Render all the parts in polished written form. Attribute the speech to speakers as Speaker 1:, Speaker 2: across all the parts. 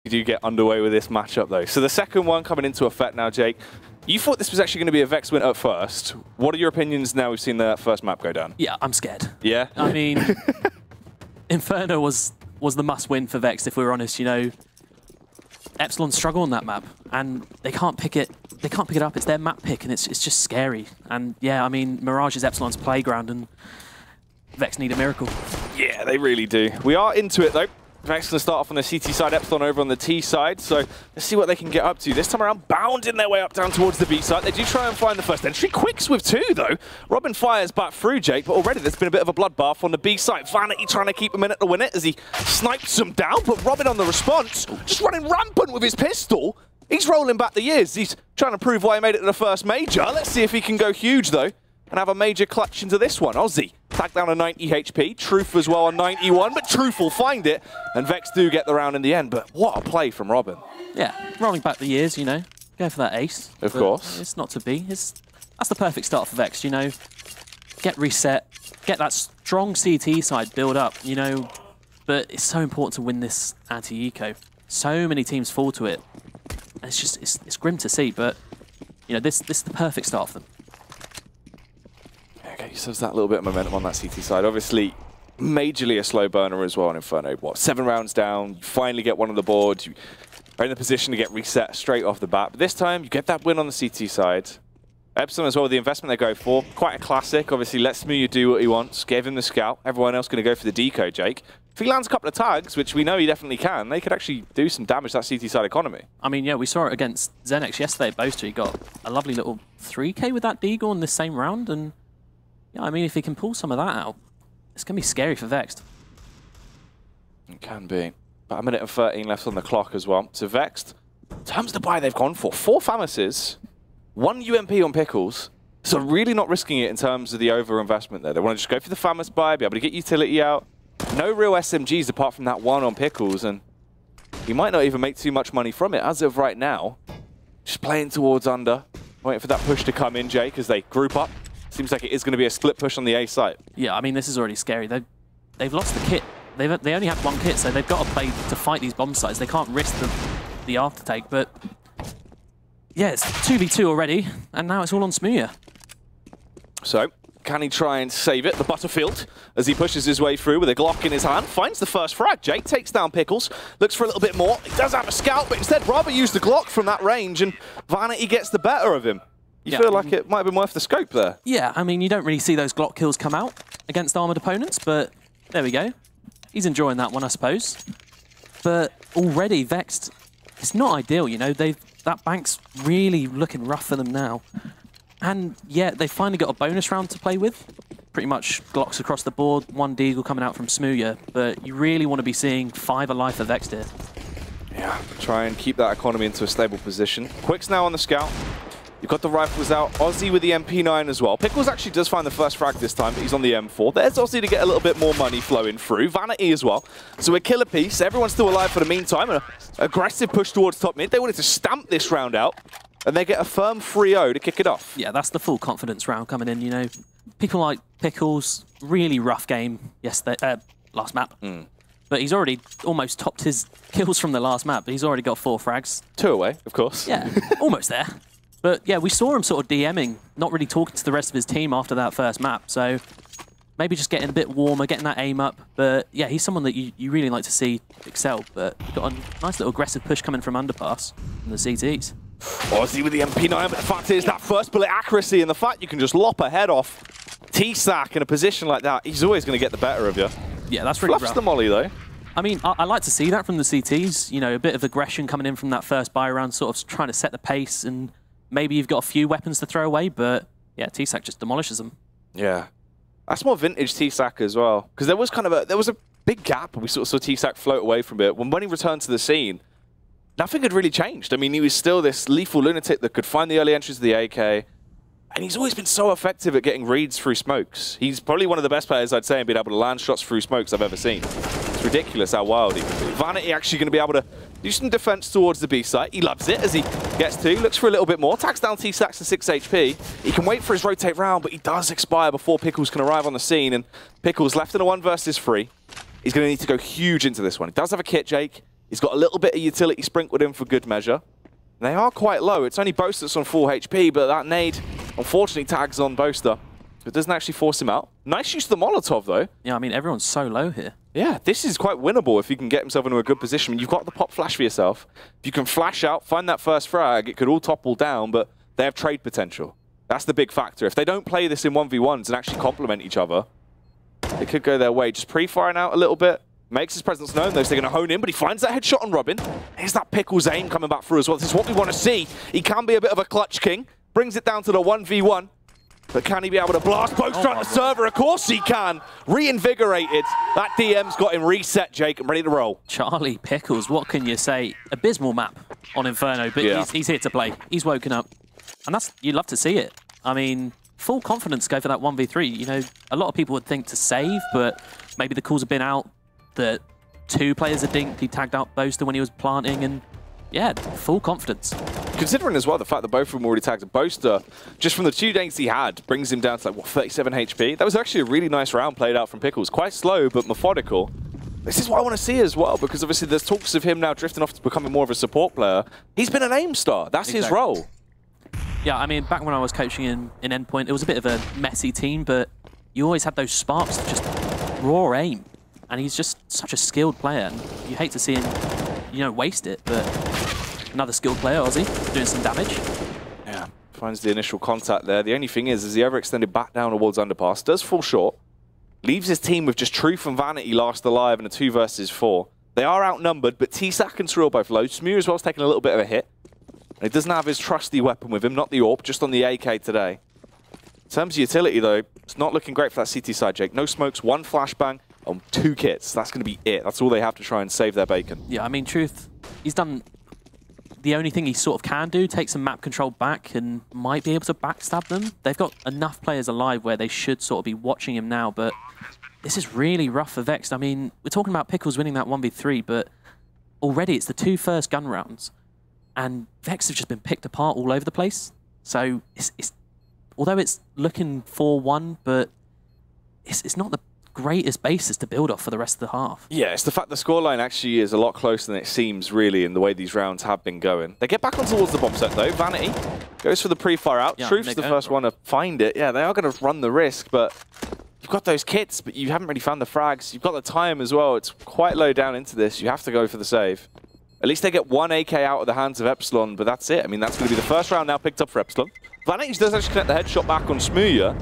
Speaker 1: do get underway with this matchup, though. So the second one coming into effect now, Jake. You thought this was actually going to be a Vex win at first. What are your opinions now we've seen the first map go down?
Speaker 2: Yeah, I'm scared.
Speaker 1: Yeah?
Speaker 2: I mean, Inferno was the must-win for Vex, if we're honest. You know, Epsilon struggle on that map, and they can't pick it. They can't pick it up. It's their map pick, and it's just scary. And yeah, I mean, Mirage is Epsilon's playground, and Vex need a miracle. Yeah,
Speaker 1: they really do. We are into it, though. Vex going to start off on the CT side, Epsilon over on the T side, so let's see what they can get up to. This time around, bounding their way up down towards the B side. They do try and find the first entry. Quicks with 2, though. Robin fires back through, Jake, but already there's been a bit of a bloodbath on the B side. Vanity trying to keep a minute to win it as he snipes them down, but Robin on the response, just running rampant with his pistol. He's rolling back the years. He's trying to prove why he made it to the first major. Let's see if he can go huge, though, and have a major clutch into this one. Aussie, tagged down to 90 HP. Truth as well on 91, but Truth will find it. And Vex do get the round in the end, but what a play from Robin.
Speaker 2: Yeah, rolling back the years, you know. Go for that ace.
Speaker 1: Of course.
Speaker 2: It's not to be. That's the perfect start for Vex, you know. Get reset, get that strong CT side build up, you know. But it's so important to win this anti-eco. So many teams fall to it. And it's just, it's grim to see, but, you know, this is the perfect start for them.
Speaker 1: Okay, so there's that little bit of momentum on that CT side. Obviously, majorly a slow burner as well in Inferno. What, 7 rounds down, you finally get one on the board, you are in the position to get reset straight off the bat. But this time, you get that win on the CT side. Epsilon as well, the investment they go for, quite a classic. Obviously, let Smooya do what he wants, gave him the scout. Everyone else going to go for the deco, Jake. If he lands a couple of tags, which we know he definitely can, they could actually do some damage to that CT side economy.
Speaker 2: I mean, yeah, we saw it against Xenex yesterday at Boaster. He got a lovely little 3K with that deagle in this same round, and yeah, I mean, if he can pull some of that out, it's going to be scary for Vexed.
Speaker 1: It can be. About 1 minute and 13 left on the clock as well. So Vexed, in terms of the buy they've gone for, 4 Famases, 1 UMP on Pickles. So really not risking it in terms of the over-investment there. They want to just go for the Famas buy, be able to get utility out. No real SMGs apart from that 1 on Pickles, and he might not even make too much money from it as of right now. Just playing towards under, waiting for that push to come in, Jake, as they group up. Seems like it is going to be a split push on the A site. Yeah,
Speaker 2: I mean, this is already scary. They've lost the kit. They only have 1 kit, so they've got to play to fight these bomb sites. They can't risk the aftertake, but yeah, it's 2v2 already, and now it's all on Smooya.
Speaker 1: So, can he try and save it? The Butterfield, as he pushes his way through with a Glock in his hand, finds the first frag. Jake takes down Pickles, looks for a little bit more. He does have a scout, but instead rather use the Glock from that range, and Vanity gets the better of him. You feel like it might have been worth the scope there.
Speaker 2: Yeah, I mean, you don't really see those Glock kills come out against armored opponents, but there we go. He's enjoying that one, I suppose. But already, Vexed, it's not ideal, you know. That bank's really looking rough for them now. And yeah, they finally got a bonus round to play with. Pretty much Glocks across the board, 1 deagle coming out from Smooya, but you really want to be seeing 5 alive for Vexed here.
Speaker 1: Yeah, try and keep that economy into a stable position. Quick's now on the scout. You've got the rifles out. Aussie with the MP9 as well. Pickles actually does find the first frag this time, but he's on the M4. There's Aussie to get a little bit more money flowing through. Vanity as well. So a killer piece. Everyone's still alive for the meantime. An aggressive push towards top mid. They wanted to stamp this round out, and they get a firm 3-0 to kick it off.
Speaker 2: Yeah, that's the full confidence round coming in, you know. People like Pickles, really rough game yesterday, last map. But he's already almost topped his kills from the last map. He's already got 4 frags.
Speaker 1: 2 away, of course.
Speaker 2: Yeah, almost there. But yeah, we saw him sort of DMing, not really talking to the rest of his team after that first map. So maybe just getting a bit warmer, getting that aim up. But yeah, he's someone that you really like to see excel. But got a nice little aggressive push coming from underpass from the CTs.
Speaker 1: Aussie with the MP9, but the fact is that first bullet accuracy and the fact you can just lop a head off T-Sack in a position like that, he's always going to get the better of you.
Speaker 2: Yeah, that's really rough.
Speaker 1: Fluffs the molly though.
Speaker 2: I mean, I like to see that from the CTs. You know, a bit of aggression coming in from that first buy round, sort of trying to set the pace, and maybe you've got a few weapons to throw away, but yeah, T-Sack just demolishes them. Yeah.
Speaker 1: That's more vintage T-Sack as well. Because there was a big gap, and we sort of saw T-Sack float away from it. When he returned to the scene, nothing had really changed. I mean, he was still this lethal lunatic that could find the early entries of the AK, and he's always been so effective at getting reads through smokes. He's probably one of the best players, I'd say, in being able to land shots through smokes I've ever seen. It's ridiculous how wild he can be. Vanity actually going to be able to do some defense towards the B site. He loves it as he gets to, looks for a little bit more, tags down T-Sax to 6 HP. He can wait for his rotate round, but he does expire before Pickles can arrive on the scene, and Pickles left in a 1 versus 3. He's going to need to go huge into this one. He does have a kit, Jake. He's got a little bit of utility sprinkled in for good measure. They are quite low. It's only Boaster that's on full HP, but that nade unfortunately tags on Boaster. It doesn't actually force him out. Nice use of the Molotov, though.
Speaker 2: Yeah, I mean, everyone's so low here.
Speaker 1: Yeah, this is quite winnable if he can get himself into a good position. You've got the pop flash for yourself. If you can flash out, find that first frag, it could all topple down, but they have trade potential. That's the big factor. If they don't play this in 1v1s and actually complement each other, it could go their way. Just pre-firing out a little bit. Makes his presence known, though, so they're going to hone in, but he finds that headshot on Robin. Here's that Pickles aim coming back through as well. This is what we want to see. He can be a bit of a clutch king. Brings it down to the 1v1. But can he be able to blast Boaster on the server? Of course he can. Reinvigorated. That DM's got him reset, Jake, and ready to roll.
Speaker 2: Charlie Pickles, what can you say? Abysmal map on Inferno, but yeah, he's here to play. He's woken up. And that's, you'd love to see it. I mean, full confidence to go for that 1v3. You know, a lot of people would think to save, but maybe the calls have been out that 2 players are dinked. He tagged out Boaster when he was planting, and yeah, full confidence.
Speaker 1: Considering as well the fact that both of them already tagged Boaster, just from the 2 dinks he had, brings him down to like, what, 37 HP? That was actually a really nice round played out from Pickles. Quite slow, but methodical. This is what I want to see as well, because obviously there's talks of him now drifting off to becoming more of a support player. He's been an aim star. That's his role.
Speaker 2: Yeah, I mean, back when I was coaching in Endpoint, it was a bit of a messy team, but you always had those sparks to just raw aim. And he's just such a skilled player, and you hate to see him, you know, waste it, but another skilled player, Aussie, doing some damage.
Speaker 1: Yeah, finds the initial contact there. The only thing is he overextended back down towards underpass, does fall short, leaves his team with just Truth and Vanity last alive in a 2 versus 4. They are outnumbered, but T-Sack and Surreal both low. Smear as well is taking a little bit of a hit. And he doesn't have his trusty weapon with him, not the AWP, just on the AK today. In terms of utility, though, it's not looking great for that CT side, Jake. No smokes, 1 flashbang on 2 kits. That's going to be it. That's all they have to try and save their bacon.
Speaker 2: Yeah, I mean, Truth, he's done the only thing he sort of can do, take some map control back and might be able to backstab them. They've got enough players alive where they should sort of be watching him now, but this is really rough for Vexed. I mean, we're talking about Pickles winning that 1v3, but already it's the 2 first gun rounds, and Vexed have just been picked apart all over the place. So it's although it's looking 4-1, but it's not the greatest basis to build off for the rest of the half.
Speaker 1: Yeah, it's the fact the scoreline actually is a lot closer than it seems, really, in the way these rounds have been going. They get back on towards the bomb set, though. Vanity goes for the pre-fire out. Yeah, Truth's the first one to find it. Yeah, they are going to run the risk, but you've got those kits, but you haven't really found the frags. You've got the time as well. It's quite low down into this. You have to go for the save. At least they get 1 AK out of the hands of Epsilon, but that's it. I mean, that's going to be the first round now picked up for Epsilon. Vanity does actually connect the headshot back on Smooya,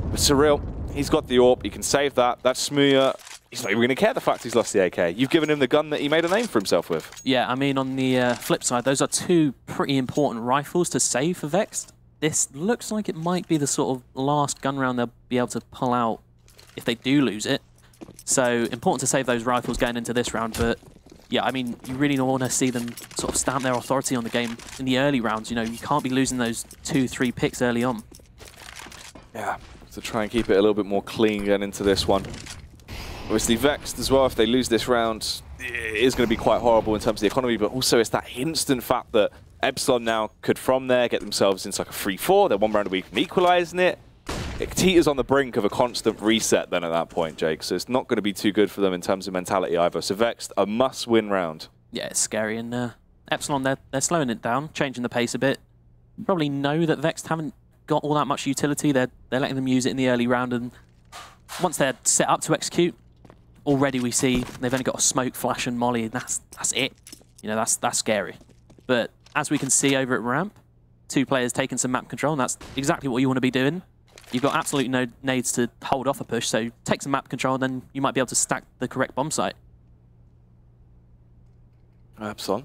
Speaker 1: but Surreal, he's got the AWP, he can save that. That's Smooya. He's not even going to care the fact he's lost the AK. You've given him the gun that he made a name for himself with.
Speaker 2: Yeah, I mean, on the flip side, those are 2 pretty important rifles to save for Vexed. This looks like it might be the sort of last gun round they'll be able to pull out if they do lose it. So, important to save those rifles going into this round, but yeah, I mean, you really don't want to see them sort of stamp their authority on the game in the early rounds. You know, you can't be losing those 2-3 picks early on.
Speaker 1: Yeah, to try and keep it a little bit more clean going into this one. Obviously, Vexed as well, if they lose this round, it is going to be quite horrible in terms of the economy, but also it's that instant fact that Epsilon now could, from there, get themselves into like a 3-4. They're 1 round away from equalising it. It teeters on the brink of a constant reset then at that point, Jake. So it's not going to be too good for them in terms of mentality either. So Vexed, a must-win round. Yeah,
Speaker 2: it's scary. And Epsilon, they're slowing it down, changing the pace a bit. Probably know that Vexed haven't got all that much utility. They're letting them use it in the early round. And once they're set up to execute, already we see they've only got a smoke, flash, and molly. And that's it. You know, that's scary. But as we can see over at ramp, 2 players taking some map control, and that's exactly what you want to be doing. You've got absolutely no nades to hold off a push, so take some map control, and then you might be able to stack the correct bomb site.
Speaker 1: Epsilon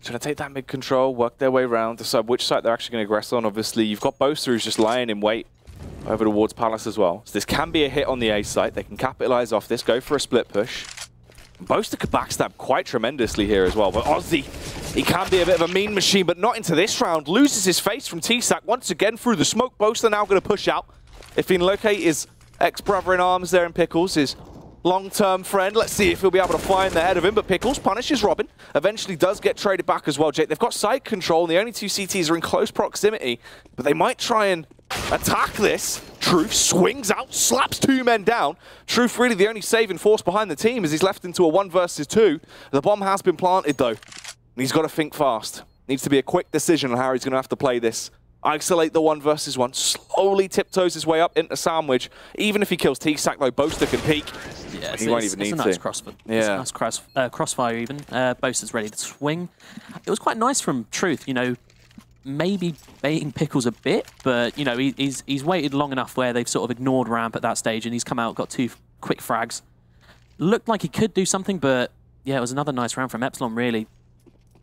Speaker 1: trying to take that mid control, work their way around, decide which site they're actually going to aggress on. Obviously, you've got Boaster who's just lying in wait over towards Palace as well. So this can be a hit on the A site. They can capitalize off this, go for a split push. Boaster could backstab quite tremendously here as well, but Aussie, he can be a bit of a mean machine, but not into this round. Loses his face from T-Sack once again through the smoke. Boaster now going to push out. If he can locate his ex-brother in arms there in Pickles, his long-term friend. Let's see if he'll be able to find the head of him, but Pickles punishes Robin. Eventually does get traded back as well, Jake. They've got side control, and the only 2 CTs are in close proximity, but they might try and attack this. Truth swings out, slaps 2 men down. Truth really the only saving force behind the team as he's left into a 1 versus 2. The bomb has been planted though, and he's got to think fast. Needs to be a quick decision on how he's going to have to play this. Isolate the 1 versus 1, slowly tiptoes his way up into Sandwich. Even if he kills T-Sack though, Boaster can peek.
Speaker 2: Yeah,
Speaker 1: he won't even need to.
Speaker 2: It's a nice crossfire.
Speaker 1: Yeah.
Speaker 2: It's a nice crossfire even. Boaster's ready to swing. It was quite nice from Truth, you know, maybe baiting Pickles a bit, but, you know, he's waited long enough where they've sort of ignored ramp at that stage and he's come out, got 2 quick frags. Looked like he could do something, but yeah, it was another nice round from Epsilon, really.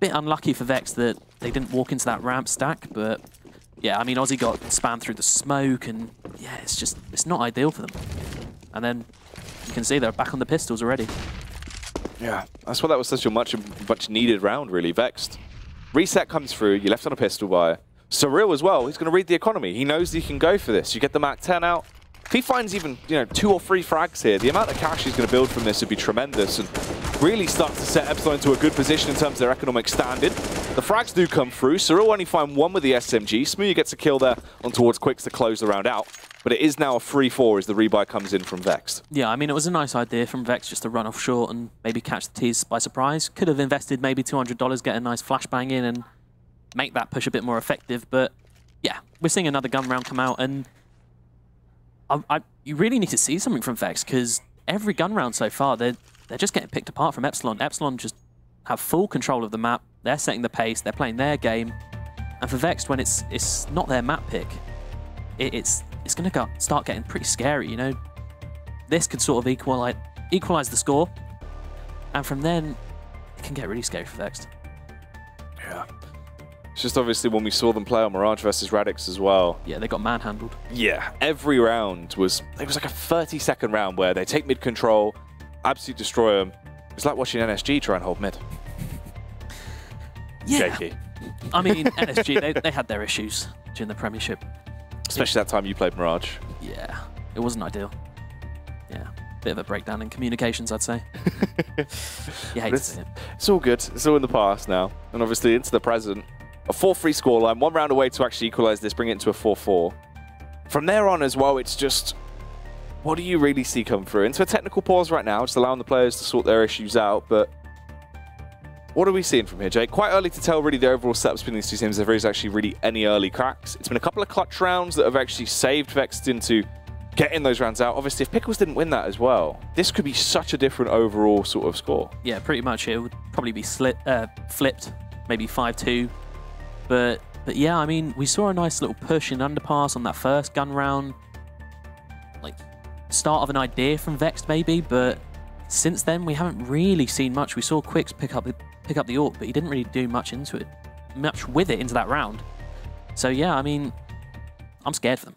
Speaker 2: Bit unlucky for Vex that they didn't walk into that ramp stack, but yeah, I mean, Aussie got spammed through the smoke, and yeah, it's not ideal for them. And then you can see they're back on the pistols already.
Speaker 1: Yeah, that's why that was such a much needed round, really. Vexed. Reset comes through, you're left on a pistol buyer. Surreal as well, he's going to read the economy. He knows he can go for this. You get the Mac 10 out. If he finds even 2 or 3 frags here, the amount of cash he's going to build from this would be tremendous and really start to set Epsilon into a good position in terms of their economic standing. The frags do come through. Surreal only find 1 with the SMG. Smoothie gets a kill there on towards Quicks to close the round out. But it is now a 3-4 as the rebuy comes in from Vexed.
Speaker 2: Yeah, I mean, it was a nice idea from Vex just to run off short and maybe catch the T's by surprise. Could have invested maybe $200, get a nice flashbang in and make that push a bit more effective. But yeah, we're seeing another gun round come out, and you really need to see something from Vex, because every gun round so far, they're just getting picked apart from Epsilon. Epsilon just have full control of the map. They're setting the pace. They're playing their game. And for Vex, when it's not their map pick, it's going to start getting pretty scary. You know, this could sort of equalize the score, and from then it can get really scary for Vex.
Speaker 1: Yeah. It's just obviously when we saw them play on Mirage versus Radix as well.
Speaker 2: Yeah, they got manhandled.
Speaker 1: Yeah, every round was like a 30-second round where they take mid control, absolutely destroy them. It's like watching NSG try and hold mid.
Speaker 2: Yeah.
Speaker 1: Shaky.
Speaker 2: I mean, NSG, they had their issues during the Premiership.
Speaker 1: Especially that time you played Mirage.
Speaker 2: Yeah, it wasn't ideal. Yeah, bit of a breakdown in communications, I'd say. You hate to see it.
Speaker 1: It's all good. It's all in the past now. And obviously into the present. A 4-3 scoreline, 1 round away to actually equalize this, bring it into a 4-4. From there on as well, it's just, what do you really see come through? Into a technical pause right now, just allowing the players to sort their issues out, but what are we seeing from here, Jake? Quite early to tell really the overall setup between these two teams if there is actually really any early cracks. It's been a couple of clutch rounds that have actually saved Vexed into getting those rounds out. Obviously, if Pickles didn't win that as well, this could be such a different overall sort of score.
Speaker 2: Yeah, pretty much. It would probably be flipped, maybe 5-2. But yeah, I mean, we saw a nice little push in underpass on that first gun round. Like, start of an idea from Vexed maybe, but since then we haven't really seen much. We saw Quicks pick up the AWP, but he didn't really do much with it into that round. So yeah, I mean, I'm scared for them.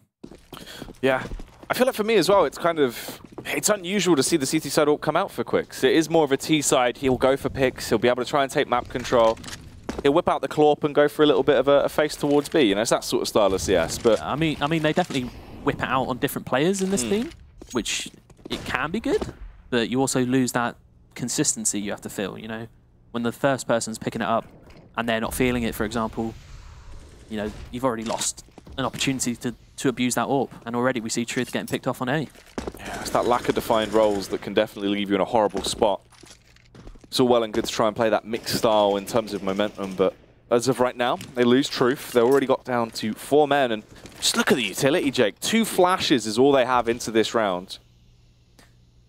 Speaker 1: Yeah, I feel like for me as well, it's unusual to see the CT side AWP come out for Quicks. It is more of a T side. He'll go for picks. He'll be able to try and take map control. He'll whip out the Clawp and go for a little bit of a face towards B. You know, it's that sort of style of CS. But
Speaker 2: I mean, they definitely whip it out on different players in this team, which it can be good, but you also lose that consistency you have to feel. You know, when the first person's picking it up and they're not feeling it, for example, you know, you've already lost an opportunity to abuse that AWP, and already we see Truth getting picked off on A.
Speaker 1: Yeah, it's that lack of defined roles that can definitely leave you in a horrible spot. It's all well and good to try and play that mixed style in terms of momentum, but as of right now, they lose Truth. They already got down to 4 men, and just look at the utility, Jake. 2 flashes is all they have into this round.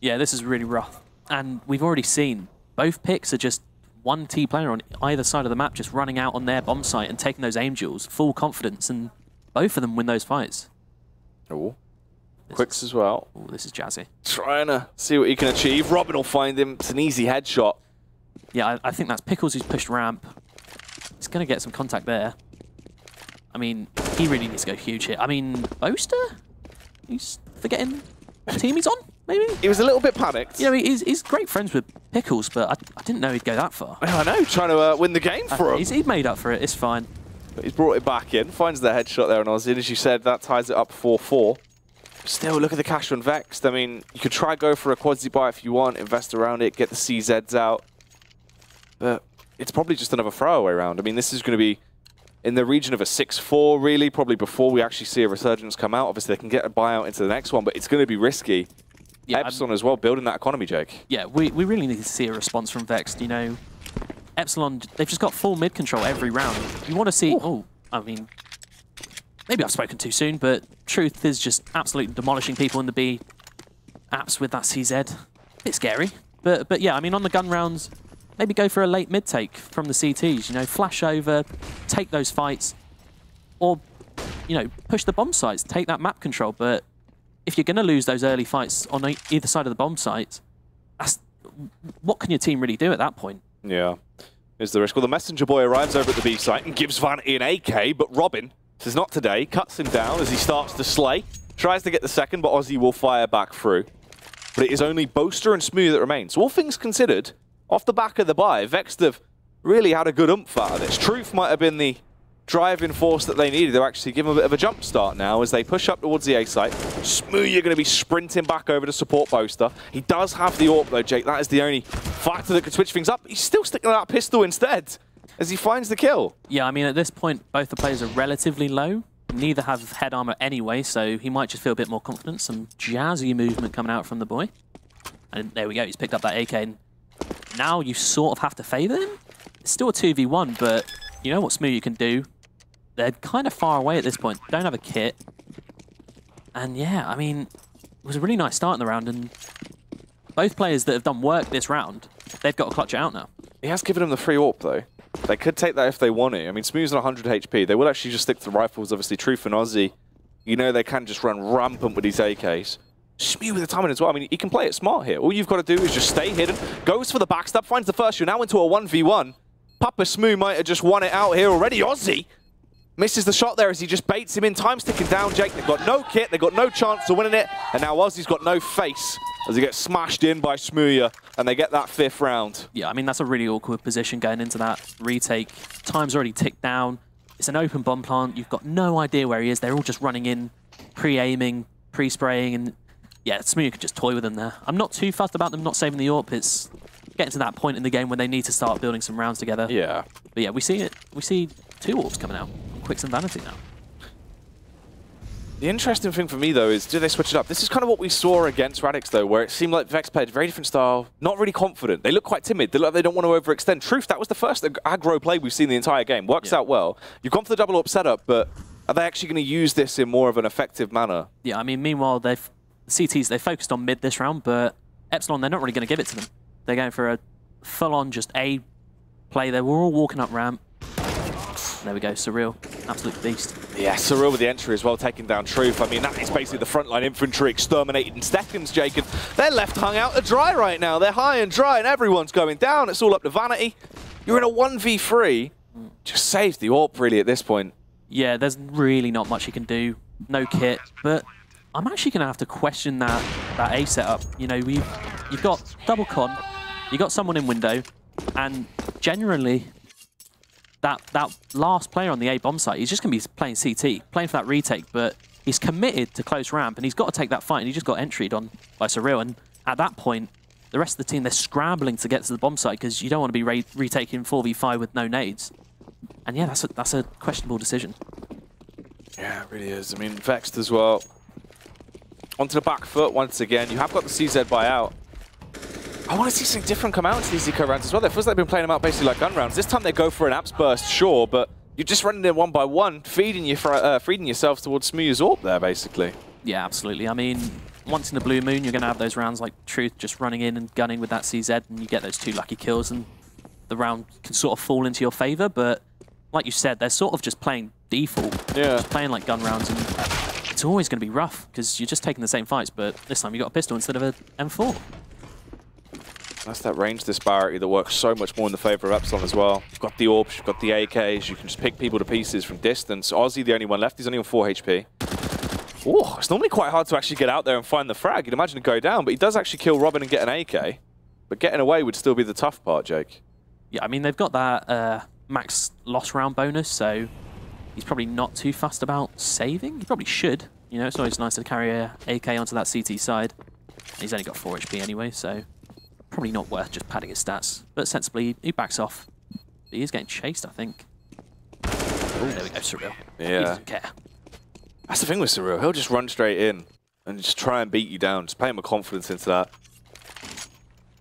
Speaker 2: Yeah, this is really rough. And we've already seen both picks are just 1 T player on either side of the map just running out on their bomb site and taking those aim duels, full confidence, and both of them win those fights.
Speaker 1: Oh, Quicks as well.
Speaker 2: Oh, this is jazzy.
Speaker 1: Trying to see what he can achieve. Robin will find him. It's an easy headshot.
Speaker 2: Yeah, I think that's Pickles who's pushed ramp. He's going to get some contact there. I mean, he really needs to go huge here. I mean, Boaster? He's forgetting what team he's on, maybe?
Speaker 1: He was a little bit panicked.
Speaker 2: You know, he's great friends with Pickles, but I didn't know he'd go that far.
Speaker 1: I know, trying to win the game for him.
Speaker 2: He's made up for it, it's fine.
Speaker 1: But he's brought it back in, finds the headshot there on Ozzy. As you said, that ties it up 4-4. Still, look at the cash on Vexed. I mean, you could try go for a quadzy buy if you want, invest around it, get the CZs out. But it's probably just another throwaway round. I mean, this is going to be in the region of a 6-4, really, probably before we actually see a resurgence come out. Obviously, they can get a buyout into the next one, but it's going to be risky. Yeah, Epsilon as well, building that economy, Jake.
Speaker 2: Yeah, we really need to see a response from Vexed. You know, Epsilon, they've just got full mid control every round. You want to see... Oh, I mean, maybe I've spoken too soon, but Truth is just absolutely demolishing people in the B apps with that CZ. Bit scary. But yeah, I mean, on the gun rounds, maybe go for a late mid take from the CTs. You know, flash over, take those fights, or, you know, push the bomb sites, take that map control. But if you're going to lose those early fights on either side of the bomb sites, what can your team really do at that point?
Speaker 1: Yeah, is the risk. Well, the messenger boy arrives over at the B site and gives Vanity an AK, but Robin says not today, cuts him down as he starts to slay, tries to get the second, but Ozzy will fire back through. But it is only Boaster and Smooth that remain. So all things considered, off the back of the buy, Vexed have really had a good oomph out of this. Truth might have been the driving force that they needed. They're actually giving a bit of a jump start now as they push up towards the A site. Smooth, you're going to be sprinting back over to support Boaster. He does have the AWP though, Jake. That is the only factor that could switch things up. He's still sticking to that pistol instead as he finds the kill.
Speaker 2: Yeah, I mean, at this point, both the players are relatively low. Neither have head armor anyway, so he might just feel a bit more confident. Some jazzy movement coming out from the boy. And there we go, he's picked up that AK. And now you sort of have to favour him. It's still a 2v1, but you know what Smooth you can do. They're kind of far away at this point. Don't have a kit. And yeah, I mean, it was a really nice start in the round. And both players that have done work this round, they've got to clutch it out now.
Speaker 1: He has given them the free AWP, though. They could take that if they want to. I mean, Smooth's on 100 HP. They will actually just stick to the rifles, obviously. Truth and Ozzy, you know they can just run rampant with these AKs. Smooth with the timing as well. I mean, he can play it smart here. All you've got to do is just stay hidden, goes for the backstab, finds the first. You're now into a 1v1. Papa Smooth might have just won it out here already. Ozzy misses the shot there as he just baits him in. Time's ticking down, Jake. They've got no kit. They've got no chance of winning it. And now Ozzy's got no face as he gets smashed in by Smooth, and they get that 5th round.
Speaker 2: Yeah, I mean, that's a really awkward position going into that retake. Time's already ticked down. It's an open bomb plant. You've got no idea where he is. They're all just running in, pre-aiming, pre-spraying, and yeah, Smooth could just toy with them there. I'm not too fussed about them not saving the AWP. It's getting to that point in the game when they need to start building some rounds together.
Speaker 1: Yeah.
Speaker 2: But yeah, we see it. We see 2 AWPs coming out. Quicks and Vanity now.
Speaker 1: The interesting thing for me, though, is do they switch it up? This is kind of what we saw against Radix, though, where it seemed like Vex played a very different style, not really confident. They look quite timid. They look like they don't want to overextend. Truth, that was the first aggro play we've seen the entire game. Works out well. You've gone for the double AWP setup, but are they actually going to use this in more of an effective manner? Yeah,
Speaker 2: I mean, meanwhile, CTs, they focused on mid this round, but Epsilon, they're not really going to give it to them. They're going for a full-on just A play there. We're all walking up ramp. There we go, Surreal. Absolute beast. Yeah,
Speaker 1: Surreal with the entry as well, taking down Truth. I mean, that is basically the frontline infantry exterminated in seconds, Jacob. They're left hung out to dry right now. They're high and dry, and everyone's going down. It's all up to Vanity. You're in a 1v3. Just saves the AWP, really, at this point.
Speaker 2: Yeah, there's really not much you can do. No kit, but I'm actually going to have to question that A setup. You know, you've got double con, you've got someone in window, and generally, that last player on the A bomb site, he's just going to be playing CT, playing for that retake, but he's committed to close ramp, and he's got to take that fight, and he just got entried on by Surreal, and at that point, the rest of the team, they're scrambling to get to the bomb site, because you don't want to be retaking 4v5 with no nades. And yeah, that's a questionable decision.
Speaker 1: Yeah, it really is. I mean, Vexed as well. Onto the back foot once again. You have got the CZ buyout. I want to see something different come out into these eco rounds as well. It feels like they've been playing them out basically like gun rounds. This time they go for an apps burst, sure, but you're just running in one by one, feeding yourselves towards Smooth's AWP there, basically.
Speaker 2: Yeah, absolutely. I mean, once in the blue moon, you're going to have those rounds like Truth just running in and gunning with that CZ, and you get those 2 lucky kills, and the round can sort of fall into your favor, but like you said, they're sort of just playing default.
Speaker 1: Yeah.
Speaker 2: Just playing like gun rounds, and it's always going to be rough, because you're just taking the same fights, but this time you got a pistol instead of an M4.
Speaker 1: That's that range disparity that works so much more in the favor of Epsilon as well. You've got the AWPs, you've got the AKs, you can just pick people to pieces from distance. Ozzy, the only one left, he's only on 4 HP. Oh, it's normally quite hard to actually get out there and find the frag. You'd imagine it go down, but he does actually kill Robin and get an AK. But getting away would still be the tough part, Jake.
Speaker 2: Yeah, I mean, they've got that max loss round bonus, so he's probably not too fussed about saving. He probably should. You know, it's always nice to carry a AK onto that CT side. He's only got 4 HP anyway, so probably not worth just padding his stats. But sensibly, he backs off. He is getting chased, I think. There we go, Surreal.
Speaker 1: Yeah.
Speaker 2: He doesn't care.
Speaker 1: That's the thing with Surreal. He'll just run straight in and just try and beat you down. Just play him with confidence into that.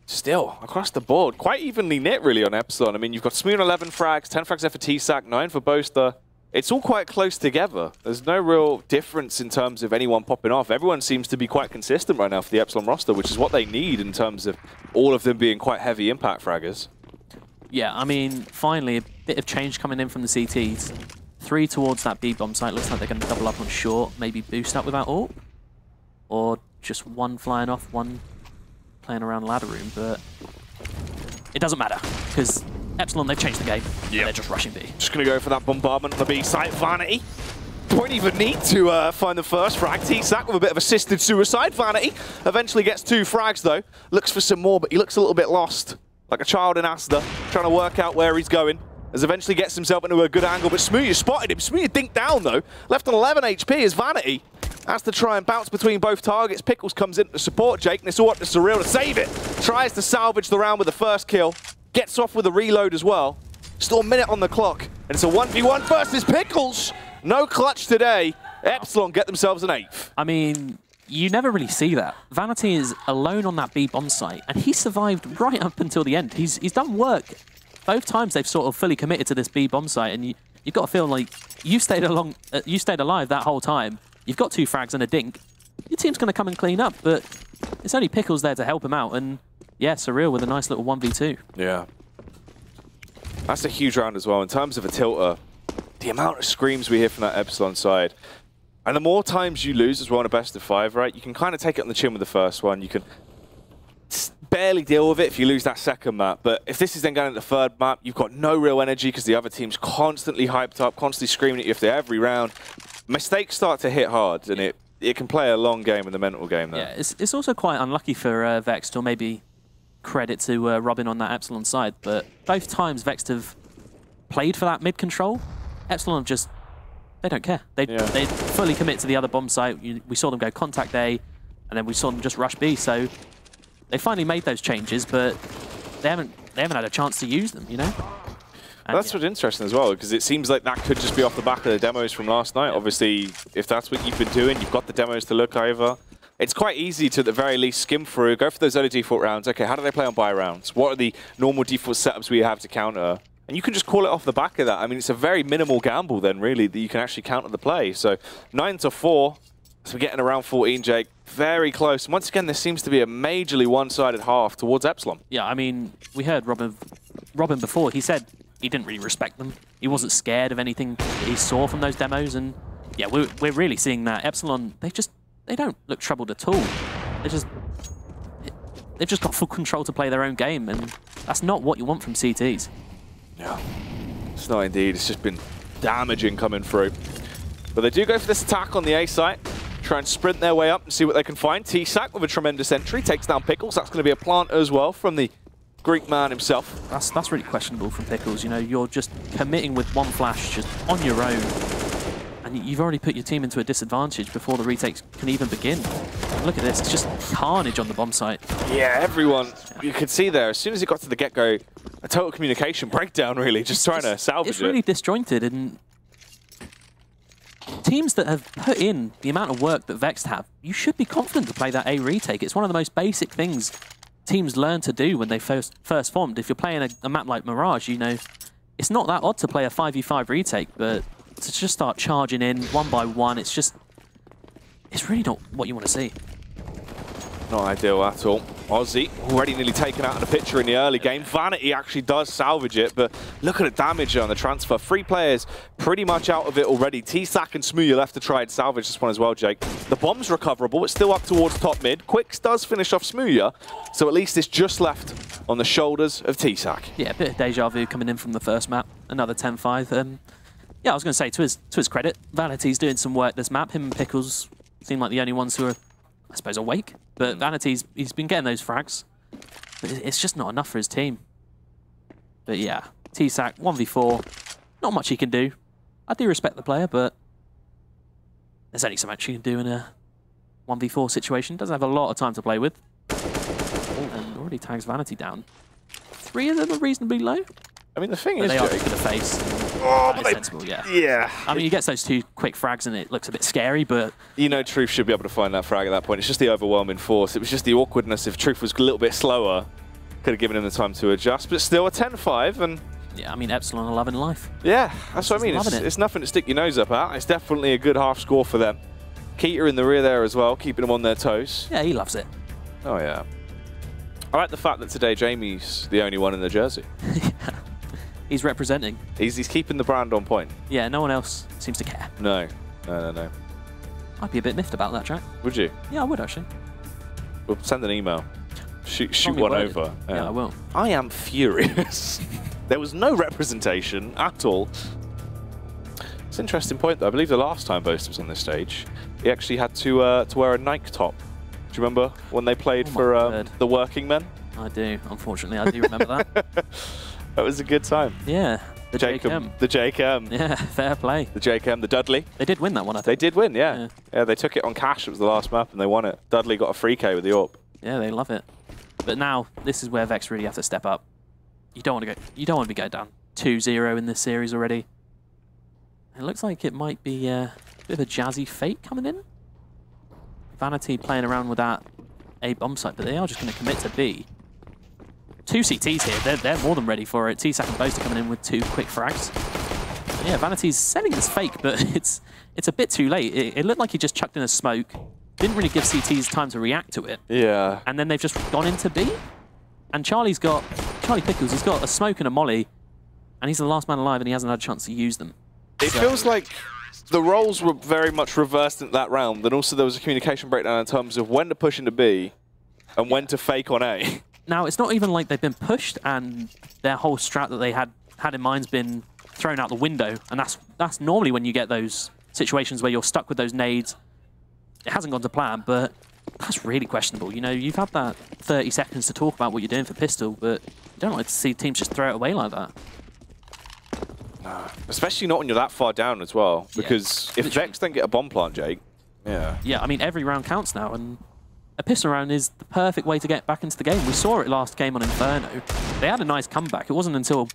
Speaker 1: Still, across the board, quite evenly knit really on Epsilon. I mean, you've got Smoon 11 frags, 10 frags there for TSAC, 9 for Boaster. It's all quite close together. There's no real difference in terms of anyone popping off. Everyone seems to be quite consistent right now for the Epsilon roster, which is what they need in terms of all of them being quite heavy impact fraggers.
Speaker 2: Yeah, I mean, finally, a bit of change coming in from the CTs. 3 towards that B-bomb site. Looks like they're going to double up on short, maybe boost up without AWP. Or just 1 flying off, 1 playing around ladder room, but it doesn't matter, because Epsilon, they've changed the game. Yeah, they're just rushing B.
Speaker 1: Just going to go for that bombardment on the B site. Vanity won't even need to find the first frag. TSAC with a bit of assisted suicide. Vanity eventually gets 2 frags, though. Looks for some more, but he looks a little bit lost. Like a child in Asta, trying to work out where he's going. As eventually gets himself into a good angle, but Smooya spotted him. Smooya dinked down, though. Left on 11 HP is Vanity. Has to try and bounce between both targets. Pickles comes in to support Jake, and it's all up to Surreal to save it. Tries to salvage the round with the first kill. Gets off with a reload as well. Still a minute on the clock, and it's a 1v1 versus Pickles. No clutch today. Epsilon get themselves an 8th.
Speaker 2: I mean, you never really see that. Vanity is alone on that B bomb site, and he survived right up until the end. He's done work. Both times they've sort of fully committed to this B bomb site, and you've got to feel like you stayed alive that whole time. You've got 2 frags and a dink. Your team's going to come and clean up, but it's only Pickles there to help him out, and yeah, Surreal with a nice little 1v2.
Speaker 1: Yeah. That's a huge round as well. In terms of a tilter, the amount of screams we hear from that Epsilon side, and the more times you lose as well in a best of 5, right, you can kind of take it on the chin with the first one. You can barely deal with it if you lose that second map, but if this is then going into the third map, you've got no real energy because the other team's constantly hyped up, constantly screaming at you after every round. Mistakes start to hit hard, and it can play a long game in the mental game there.
Speaker 2: Yeah, it's also quite unlucky for Vexed, or maybe credit to Robin on that Epsilon side, but both times Vexed have played for that mid control. Epsilon have just, they don't care. They fully commit to the other bomb site. We saw them go contact A, and then we saw them just rush B, so they finally made those changes, but they haven't had a chance to use them, you know? And
Speaker 1: that's what's interesting as well, because it seems like that could just be off the back of the demos from last night. Obviously, if that's what you've been doing, you've got the demos to look over. It's quite easy to, at the very least, skim through, go for those early default rounds. Okay, how do they play on buy rounds? What are the normal default setups we have to counter? And you can just call it off the back of that. I mean, it's a very minimal gamble then, really, that you can actually counter the play. So 9-4, so we're getting around 14, Jake. Very close. Once again, there seems to be a majorly one-sided half towards Epsilon.
Speaker 2: Yeah, I mean, we heard Robin before. He said he didn't really respect them. He wasn't scared of anything that he saw from those demos. And yeah, we're really seeing that. Epsilon, they don't look troubled at all. They've just got full control to play their own game, and that's not what you want from CTs.
Speaker 1: Yeah, it's not indeed. It's just been damaging coming through. But they do go for this attack on the A site. Try and sprint their way up and see what they can find. TSAC with a tremendous entry. Takes down Pickles. That's going to be a plant as well from the Greek man himself.
Speaker 2: That's really questionable from Pickles. You know, you're just committing with 1 flash just on your own. And you've already put your team into a disadvantage before the retakes can even begin. Look at this. It's just carnage on the bomb site.
Speaker 1: Yeah, everyone, you could see there, as soon as it got to the get-go, a total communication breakdown, really, just trying to salvage it.
Speaker 2: It's really disjointed, and teams that have put in the amount of work that Vexed have, you should be confident to play that A retake. It's one of the most basic things teams learn to do when they first formed. If you're playing a map like Mirage, you know, it's not that odd to play a 5v5 retake, but to just start charging in one by one, it's really not what you want to see.
Speaker 1: Not ideal at all. Aussie already nearly taken out of the picture in the early game. Vanity actually does salvage it, but look at the damage on the transfer. 3 players pretty much out of it already. TSAC and Smooya left to try and salvage this one as well, Jake. The bomb's recoverable. It's still up towards top mid. Quicks does finish off Smooya, so at least it's just left on the shoulders of TSAC.
Speaker 2: Yeah, a bit of deja vu coming in from the first map. Another 10-5. Yeah, I was going to say, to his credit, Vanity's doing some work this map. Him and Pickles seem like the only ones who are, I suppose, awake. But Vanity's, he's been getting those frags. But it's just not enough for his team. But yeah, TSAC, 1v4. Not much he can do. I do respect the player, but there's only so much you can do in a 1v4 situation. Doesn't have a lot of time to play with. And already tags Vanity down. 3 of them are reasonably low.
Speaker 1: I mean, the thing
Speaker 2: But
Speaker 1: is,
Speaker 2: they are
Speaker 1: Jake,
Speaker 2: just going to face.
Speaker 1: oh,
Speaker 2: That
Speaker 1: but
Speaker 2: is
Speaker 1: they,
Speaker 2: sensible, yeah.
Speaker 1: yeah.
Speaker 2: I mean, he gets those 2 quick frags and it looks a bit scary, but...
Speaker 1: You know Truth should be able to find that frag at that point. It's just the overwhelming force. It was just the awkwardness. If Truth was a little bit slower, could have given him the time to adjust. But still, a 10-5, and...
Speaker 2: Yeah, I mean, Epsilon are loving life.
Speaker 1: Yeah, that's what I mean.
Speaker 2: Loving
Speaker 1: It's nothing to stick your nose up at. It's definitely a good half score for them. Keita in the rear there as well, keeping them on their toes.
Speaker 2: Yeah, he loves it.
Speaker 1: Oh, yeah. I like the fact that today Jamie's the only one in the jersey.
Speaker 2: He's representing.
Speaker 1: He's keeping the brand on point.
Speaker 2: Yeah, no one else seems to care.
Speaker 1: No.
Speaker 2: I'd be a bit miffed about that, Jack.
Speaker 1: Would you?
Speaker 2: Yeah, I would, actually.
Speaker 1: We'll send an email. Shoot
Speaker 2: Strongly
Speaker 1: one
Speaker 2: worded.
Speaker 1: over.
Speaker 2: Yeah, I will.
Speaker 1: I am furious. There was no representation at all. It's an interesting point, though. I believe the last time Boast was on this stage, he actually had to wear a Nike top. Do you remember when they played for the working men?
Speaker 2: I do. Unfortunately, I do remember that.
Speaker 1: That was a good time.
Speaker 2: Yeah. The
Speaker 1: JChem. The JChem.
Speaker 2: Yeah, fair play.
Speaker 1: The JChem, the Dudley.
Speaker 2: They did win that one, I think.
Speaker 1: They did win, yeah. Yeah, they took it on cash. It was the last map, and they won it. Dudley got a free K with the AWP.
Speaker 2: Yeah, they love it. But now, this is where Vex really have to step up. You don't want to go. You don't want to be going down 2-0 in this series already. It looks like it might be a bit of a jazzy fate coming in. Vanity playing around with that A bomb site, but they are just going to commit to B. 2 CTs here. They're more than ready for it. T-Sack and Boast are coming in with 2 quick frags. And yeah, Vanity's selling this fake, but it's a bit too late. It looked like he just chucked in a smoke. Didn't really give CTs time to react to it. Yeah. And then they've just gone into B. And Charlie Pickles, he's got a smoke and a molly, and he's the last man alive, and he hasn't had a chance to use them.
Speaker 1: It feels like the roles were very much reversed in that round, and also there was a communication breakdown in terms of when to push into B and when to fake on A.
Speaker 2: Now, it's not even like they've been pushed and their whole strat that they had in mind's been thrown out the window, and that's normally when you get those situations where you're stuck with those nades. It hasn't gone to plan, but that's really questionable. You know, you've had that 30 seconds to talk about what you're doing for pistol, but you don't like to see teams just throw it away like that.
Speaker 1: No, especially not when you're that far down as well, because if Vex don't get a bomb plant, Jake, yeah, I
Speaker 2: mean, every round counts now, and a pistol round is the perfect way to get back into the game. We saw it last game on Inferno. They had a nice comeback. It wasn't until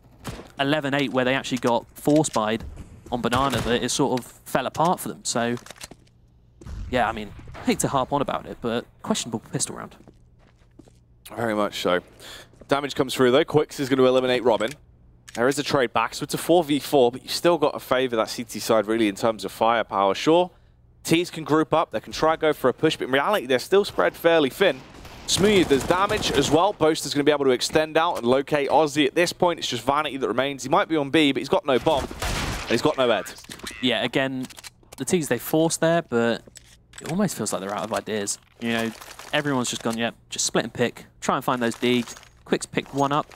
Speaker 2: 11-8 where they actually got force-buyed on Banana that it sort of fell apart for them. So, yeah, I mean, I hate to harp on about it, but questionable pistol round.
Speaker 1: Very much so. Damage comes through, though. Quicks is going to eliminate Robin. There is a trade back, so it's a 4v4, but you still got to favour that CT side, really, in terms of firepower. Sure, Ts can group up, they can try go for a push, but in reality, they're still spread fairly thin. Smooth, there's damage as well. Boast is going to be able to extend out and locate Ozzy at this point. It's just Vanity that remains. He might be on B, but he's got no bomb, and he's got no ed. Yeah, again, the Ts, they forced there, but it almost feels like they're out of ideas. You know, everyone's just gone, yeah, just split and pick, try and find those digs. Quick's picked one up,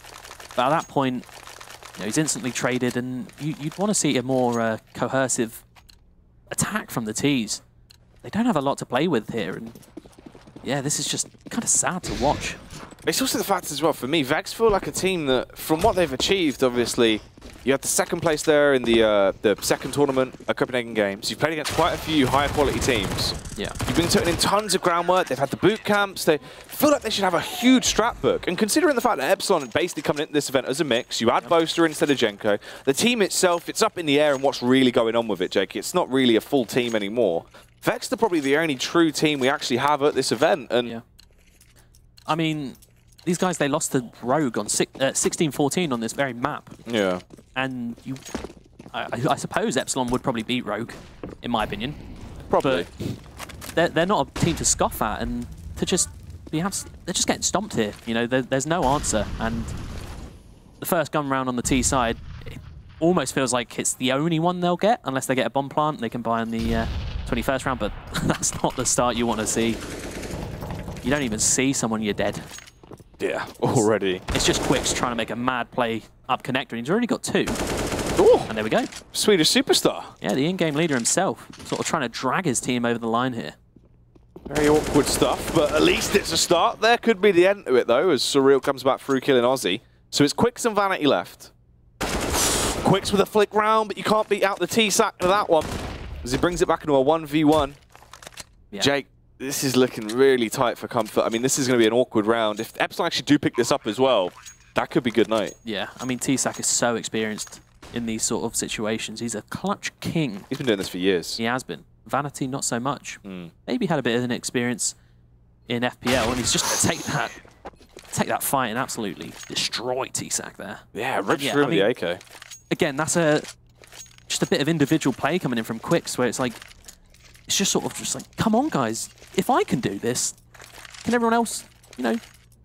Speaker 1: but at that point, you know, he's instantly traded, and you'd want to see a more coercive attack from the Ts. They don't have a lot to play with here, and yeah, this is just kind of sad to watch. It's also the fact as well, for me, Vex feel like a team that, from what they've achieved, obviously, you had the second place there in the second tournament at Copenhagen Games. You've played against quite a few higher quality teams. Yeah. You've been putting in tons of groundwork. They've had the boot camps. They feel like they should have a huge strat book. And considering the fact that Epsilon are basically coming into this event as a mix, you add Boaster instead of Jenko. The team itself, it's up in the air and what's really going on with it, Jake. It's not really a full team anymore. Vex are probably the only true team we actually have at this event. And yeah. I mean, these guys, they lost to Rogue on 16-14 on this very map. Yeah. And I suppose Epsilon would probably beat Rogue, in my opinion. Probably. But they're not a team to scoff at, and to just they're just getting stomped here. You know, there's no answer. And the first gun round on the T side, it almost feels like it's the only one they'll get, unless they get a bomb plant they can buy in the 21st round. But that's not the start you want to see. You don't even see someone, you're dead. Yeah, already. It's just Quicks trying to make a mad play up connector, and he's already got 2. Ooh. And there we go. Swedish superstar. Yeah, the in-game leader himself, sort of trying to drag his team over the line here. Very awkward stuff, but at least it's a start. There could be the end to it, though, as Surreal comes back through killing Ozzy. So it's Quicks and Vanity left. Quicks with a flick round, but you can't beat out the T-sack to that one, as he brings it back into a 1v1. Yeah. Jake, this is looking really tight for comfort. I mean, this is going to be an awkward round. If Epsilon actually do pick this up as well, That could be good night.
Speaker 2: Yeah, I mean, T-Sack is so experienced in these sort of situations. He's a clutch king.
Speaker 1: He's been doing this for years.
Speaker 2: He has been. Vanity, not so much. Maybe had a bit of an experience in FPL, and he's just going to take that fight and absolutely destroy T-Sack there.
Speaker 1: Yeah, rips through the AK.
Speaker 2: Again, that's just a bit of individual play coming in from Quicks, where it's like, it's just sort of just like, come on, guys. If I can do this, can everyone else, you know,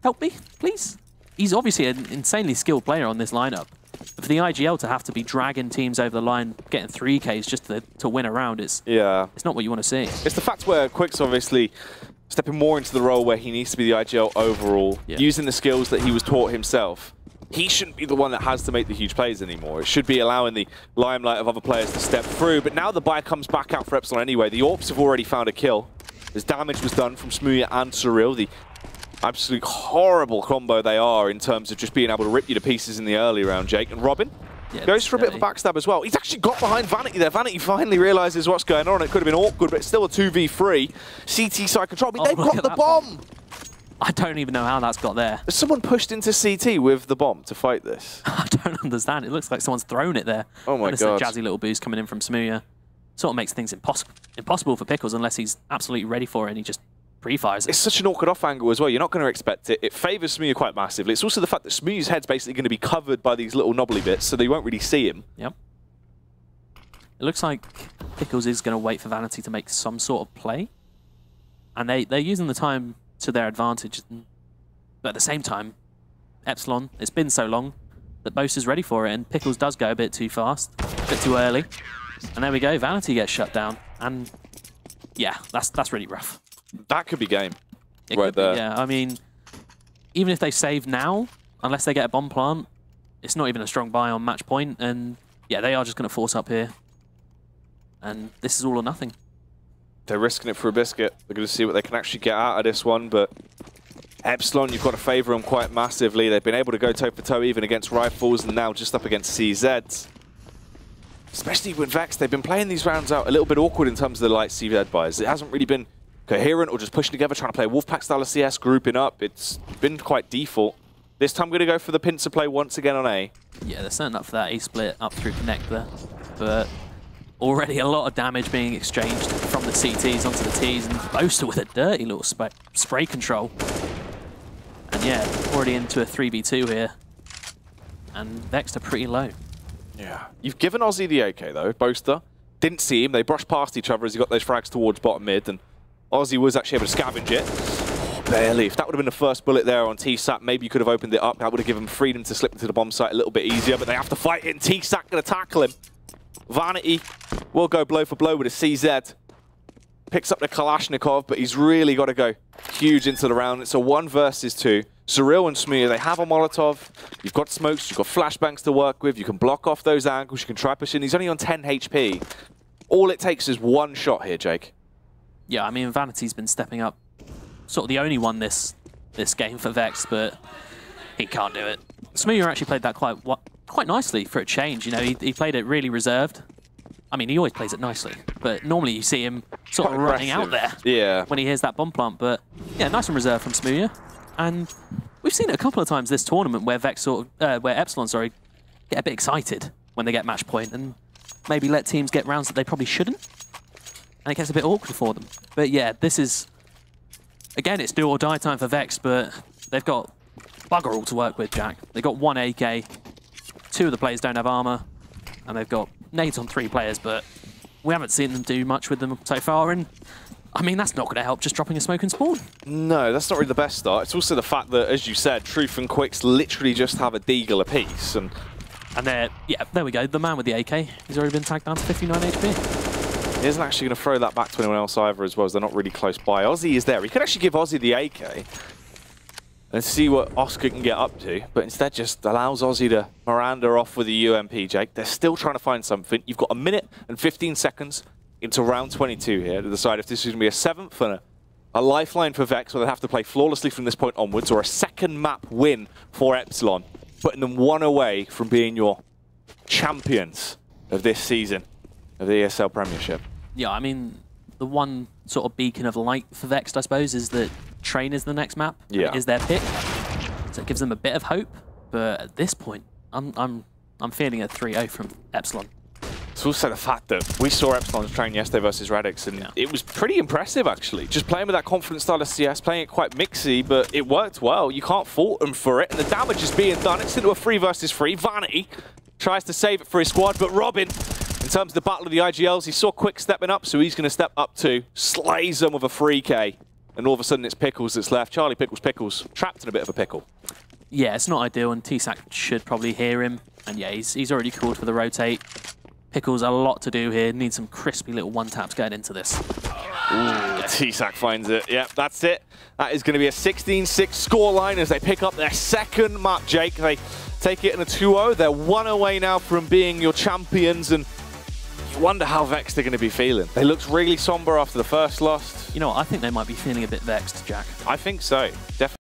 Speaker 2: help me, please? He's obviously an insanely skilled player on this lineup. But for the IGL to have to be dragging teams over the line, getting 3Ks just to win a round, it's not what you want to see.
Speaker 1: It's the fact where Quick's obviously stepping more into the role where he needs to be the IGL overall, using the skills that he was taught himself. He shouldn't be the one that has to make the huge plays anymore. It should be allowing the limelight of other players to step through. But now the buy comes back out for Epsilon anyway. The Orps have already found a kill. As damage was done from Smooya and Surreal, the absolute horrible combo they are in terms of just being able to rip you to pieces in the early round, Jake. And Robin goes for a bit of a backstab as well. He's actually got behind Vanity there. Vanity finally realizes what's going on. It could have been awkward, but it's still a 2v3. CT side control. They've got the bomb!
Speaker 2: I don't even know how that's got there.
Speaker 1: Has someone pushed into CT with the bomb to fight this?
Speaker 2: I don't understand. It looks like someone's thrown it there.
Speaker 1: Oh my god.
Speaker 2: A jazzy little boost coming in from Smooya. Sort of makes things impossible for Pickles unless he's absolutely ready for it and he just pre-fires it.
Speaker 1: It's such an awkward off angle as well. You're not going to expect it. It favours Smooya quite massively. It's also the fact that Smooya's head's basically going to be covered by these little knobbly bits, so they won't really see him.
Speaker 2: Yep. It looks like Pickles is going to wait for Vanity to make some sort of play. And they're using the time to their advantage. But at the same time, Epsilon, it's been so long that Boast is ready for it, and Pickles does go a bit too fast, a bit too early. And there we go, Vanity gets shut down. And yeah, that's really rough.
Speaker 1: That could be game right there.
Speaker 2: Yeah, I mean, even if they save now, unless they get a bomb plant, it's not even a strong buy on match point. And yeah, they are just going to force up here. And this is all or nothing.
Speaker 1: They're risking it for a biscuit. They're going to see what they can actually get out of this one, but Epsilon, you've got to favour them quite massively. They've been able to go toe-for-toe even against Rifles and now just up against CZ. Especially with Vex, they've been playing these rounds out a little bit awkward in terms of the light CZ buys. It hasn't really been coherent or just pushing together, trying to play Wolfpack style of CS, grouping up. It's been quite default. This time we're going to go for the pincer play once again on A. Yeah,
Speaker 2: they're setting up for that A-split up through connector, but already a lot of damage being exchanged from the CTs onto the Ts, and Boaster with a dirty little spray control. And yeah, already into a 3v2 here. And Vexed are pretty low.
Speaker 1: Yeah. You've given Ozzy the AK though, Boaster. Didn't see him, they brushed past each other as he got those frags towards bottom mid, and Ozzy was actually able to scavenge it. Oh, barely. If that would have been the first bullet there on T-Sat, maybe you could have opened it up. That would have given him freedom to slip into the bomb site a little bit easier, but they have to fight it, and T-Sat going to tackle him. Vanity will go blow for blow with a CZ. Picks up the Kalashnikov, but he's really got to go huge into the round. It's a 1 versus 2. Surreal and Smear, they have a Molotov. You've got smokes, you've got flashbangs to work with. You can block off those angles, you can try push in. He's only on 10 HP. All it takes is one shot here, Jake.
Speaker 2: Yeah, I mean, Vanity's been stepping up. Sort of the only one this game for Vex, but he can't do it. Smear actually played that quite nicely for a change. You know, he played it really reserved. I mean, he always plays it nicely, but normally you see him sort of running out there when he hears that bomb plant. But yeah, nice and reserved from Smooya. And we've seen it a couple of times this tournament where where Epsilon, get a bit excited when they get match point and maybe let teams get rounds that they probably shouldn't. And it gets a bit awkward for them. But yeah, this is, again, it's do or die time for Vex, but they've got bugger all to work with, Jack. They've got 1 AK, 2 of the players don't have armor, and they've got nades on 3 players, but we haven't seen them do much with them so far, and I mean, that's not going to help just dropping a smoke and spawn. No,
Speaker 1: that's not really the best start. It's also the fact that, as you said, Truth and Quicks literally just have a deagle apiece, and
Speaker 2: there we go, the man with the AK, he's already been tagged down to 59 HP.
Speaker 1: He isn't actually going to throw that back to anyone else either as well, as they're not really close by. Ozzy is there. He could actually give Ozzy the AK and see what Oscar can get up to, but instead just allows Ozzy to Miranda off with the UMP, Jake. They're still trying to find something. You've got 1 minute and 15 seconds into round 22 here to decide if this is going to be a 7th and a lifeline for Vex, where they have to play flawlessly from this point onwards, or a second map win for Epsilon, putting them 1 away from being your champions of this season of the ESL Premiership.
Speaker 2: Yeah, I mean, the one sort of beacon of light for Vexed, I suppose, is that Train is the next map.
Speaker 1: Yeah.
Speaker 2: Is their pick. So it gives them a bit of hope. But at this point, I'm feeling a 3-0 from Epsilon.
Speaker 1: It's also the fact that we saw Epsilon train yesterday versus Radix, and it was pretty impressive, actually. Just playing with that confident style of CS, playing it quite mixy, but it worked well. You can't fault them for it, and the damage is being done. It's into a 3 versus 3. Vanity tries to save it for his squad, but Robin, in terms of the battle of the IGLs, he saw Quick stepping up, so he's going to step up too. Slays them with a 3K, and all of a sudden it's Pickles that's left. Charlie Pickles, trapped in a bit of a pickle.
Speaker 2: Yeah, it's not ideal, and T-Sac should probably hear him. And yeah, he's already called for the rotate. Pickles a lot to do here. Needs some crispy little one-taps going into this.
Speaker 1: Ooh, T-Sac finds it. Yep, that's it. That is going to be a 16-6 scoreline as they pick up their second map, Jake. They take it in a 2-0. They're 1 away now from being your champions, and you wonder how vexed they're going to be feeling. They looked really somber after the first loss.
Speaker 2: You know what? I think they might be feeling a bit vexed, Jack.
Speaker 1: I think so, definitely.